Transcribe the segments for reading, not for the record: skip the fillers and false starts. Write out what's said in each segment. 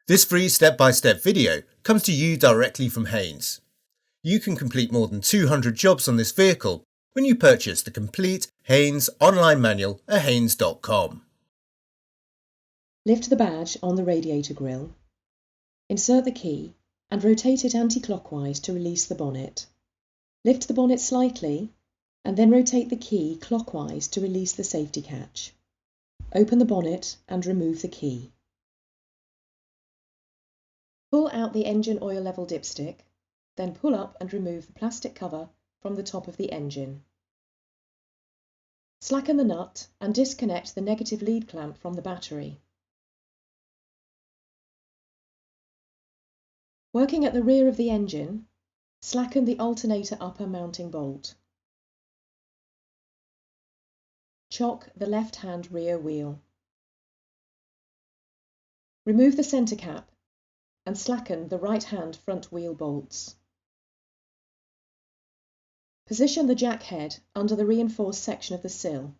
This free step-by-step video comes to you directly from Haynes. You can complete more than 200 jobs on this vehicle when you purchase the complete Haynes online manual at haynes.com. Lift the badge on the radiator grille, insert the key and rotate it anti-clockwise to release the bonnet. Lift the bonnet slightly and then rotate the key clockwise to release the safety catch. Open the bonnet and remove the key. Pull out the engine oil level dipstick, then pull up and remove the plastic cover from the top of the engine. Slacken the nut and disconnect the negative lead clamp from the battery. Working at the rear of the engine, slacken the alternator upper mounting bolt. Chock the left-hand rear wheel. Remove the centre cap and slacken the right-hand front wheel bolts. Position the jack head under the reinforced section of the sill,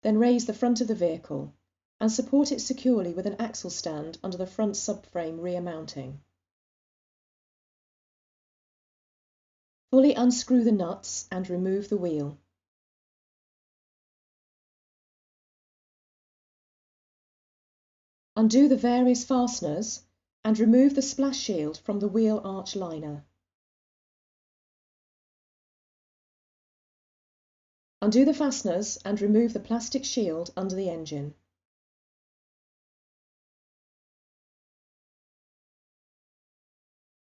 then raise the front of the vehicle and support it securely with an axle stand under the front subframe rear mounting. Fully unscrew the nuts and remove the wheel. Undo the various fasteners and remove the splash shield from the wheel arch liner. Undo the fasteners and remove the plastic shield under the engine.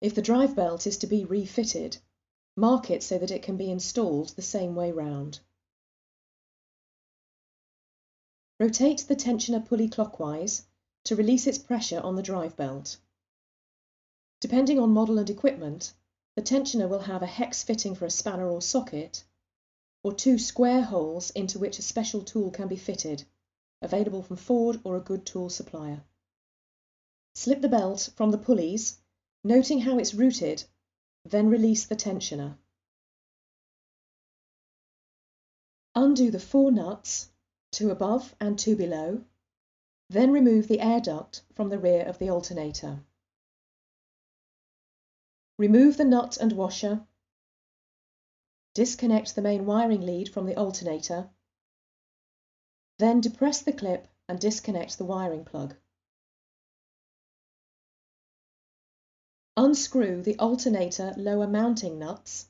If the drive belt is to be refitted, mark it so that it can be installed the same way round. Rotate the tensioner pulley clockwise to release its pressure on the drive belt. Depending on model and equipment, the tensioner will have a hex fitting for a spanner or socket, or two square holes into which a special tool can be fitted, available from Ford or a good tool supplier. Slip the belt from the pulleys, noting how it's routed, then release the tensioner. Undo the 4 nuts, 2 above and 2 below, then remove the air duct from the rear of the alternator. Remove the nut and washer, disconnect the main wiring lead from the alternator, then depress the clip and disconnect the wiring plug. Unscrew the alternator lower mounting nuts,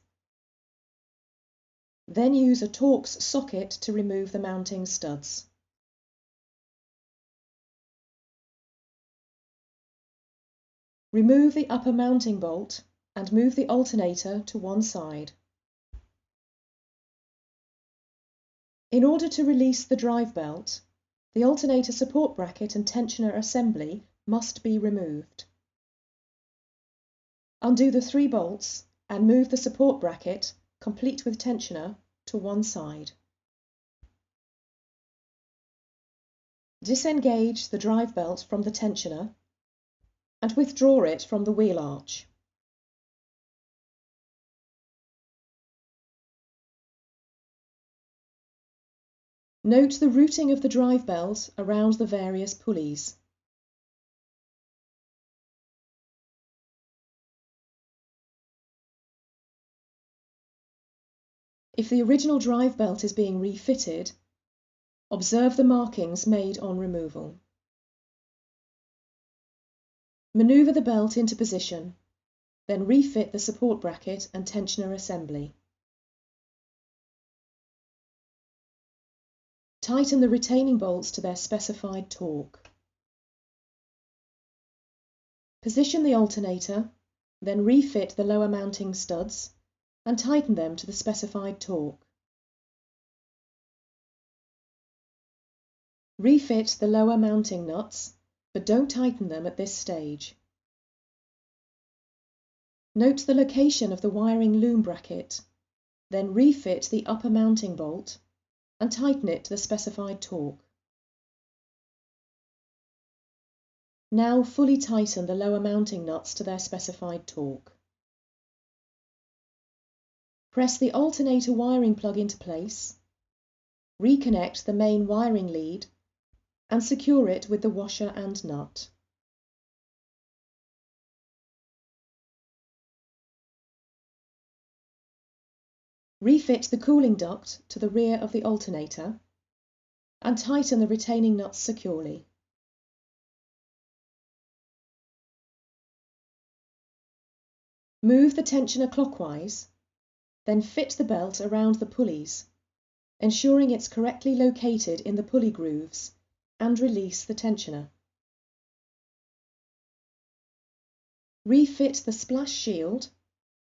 then use a Torx socket to remove the mounting studs. Remove the upper mounting bolt and move the alternator to one side. In order to release the drive belt, the alternator support bracket and tensioner assembly must be removed. Undo the 3 bolts and move the support bracket, complete with tensioner, to one side. Disengage the drive belt from the tensioner and withdraw it from the wheel arch. Note the routing of the drive belt around the various pulleys. If the original drive belt is being refitted, observe the markings made on removal. Maneuver the belt into position, then refit the support bracket and tensioner assembly. Tighten the retaining bolts to their specified torque. Position the alternator, then refit the lower mounting studs and tighten them to the specified torque. Refit the lower mounting nuts, but don't tighten them at this stage. Note the location of the wiring loom bracket, then refit the upper mounting bolt and tighten it to the specified torque. Now fully tighten the lower mounting nuts to their specified torque. Press the alternator wiring plug into place, reconnect the main wiring lead and secure it with the washer and nut. Refit the cooling duct to the rear of the alternator and tighten the retaining nuts securely. Move the tensioner clockwise, then fit the belt around the pulleys, ensuring it's correctly located in the pulley grooves, and release the tensioner. Refit the splash shield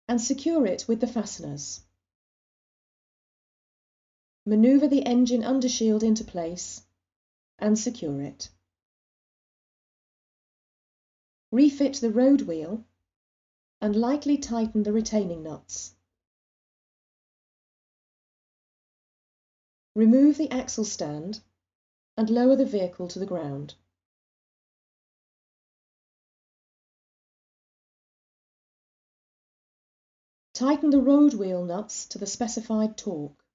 and secure it with the fasteners. Manoeuvre the engine undershield into place and secure it. Refit the road wheel and lightly tighten the retaining nuts. Remove the axle stand and lower the vehicle to the ground. Tighten the road wheel nuts to the specified torque.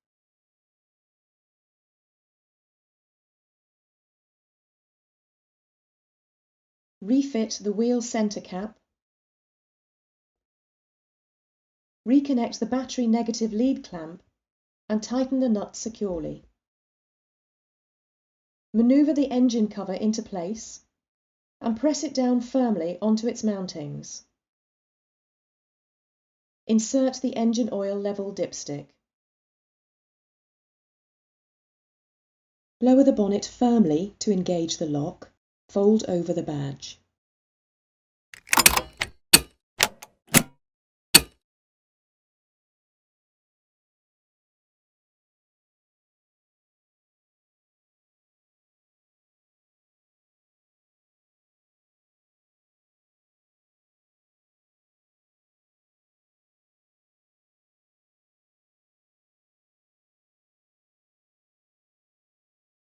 Refit the wheel centre cap. Reconnect the battery negative lead clamp and tighten the nut securely. Manoeuvre the engine cover into place and press it down firmly onto its mountings. Insert the engine oil level dipstick. Lower the bonnet firmly to engage the lock. Fold over the badge.